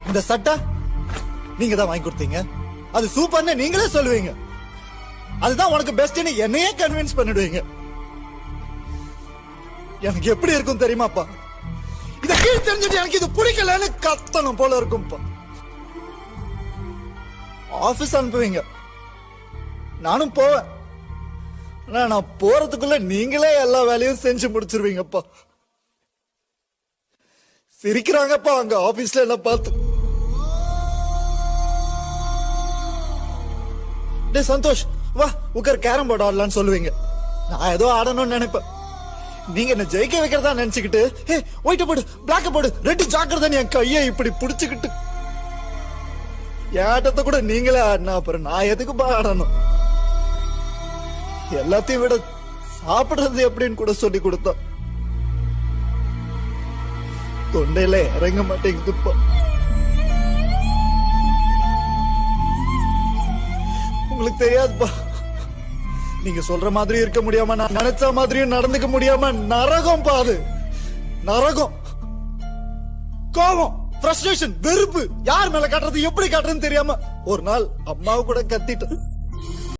இந்த சட்டை நீங்க தான் வாங்கி கொடுத்தீங்க, அது சூப்பர்னு நீங்களே சொல்லுவீங்க. அதுதான் உனக்கு பெஸ்ட்னு என்னையே கன்வின்ஸ் பண்ணிடுவீங்க. எனக்கு எப்படி இருக்கும் தெரியுமாப்பா? இத கீழ் தெரிஞ்சுட்டு எனக்கு இது பிடிக்கலன்னு கத்தணும் போல இருக்கும்பா. ஆபீஸ் அனுப்புவீங்க, நானும் போவேன். ஆனா நான் போறதுக்குள்ள நீங்களே எல்லா வேலையும் செஞ்சு முடிச்சிருவீங்கப்பா. சிரிக்கிறாங்கப்பா அங்க ஆபீஸ்ல என்ன பார்த்து. டே சந்தோஷ், வா உட்கார் கேரம் போர்டு ஆடலான்னு சொல்லுவீங்க. நான் ஏதோ ஆடணும்னு நினைப்பேன். நீங்க என்ன ஜெயிக்க வைக்கிறதா நினைச்சுக்கிட்டு, ஹே ஒயிட்ட போடு, பிளாக்க போடு, ரெட்டு ஜாக்கிரதை என் கையை இப்படி புடிச்சுக்கிட்டு ஏட்டத்தை கூட நீங்களே ஆடினா அப்புறம் நான் எதுக்குப்பா ஆடணும்? எல்லாத்தையும் விட சாப்பிடுறது எப்படின்னு கூட சொல்லி கொடுத்தா தொண்டையில இறங்க மாட்டேங்குதுப்பா. உங்களுக்கு தெரியாதுப்பா, நீங்க சொல்ற மாதிரி இருக்க முடியாம, நான் நினைச்ச மாதிரியும் நடந்துக்க முடியாம நரகம் பாது. நரகம், கோபம், ஃப்ரஸ்ட்ரேஷன், வெறுப்பு, யார் மேல காட்டுறது எப்படி காட்டுறதுன்னு தெரியாம ஒரு நாள் அம்மாவை கூட கத்திட்டேன்.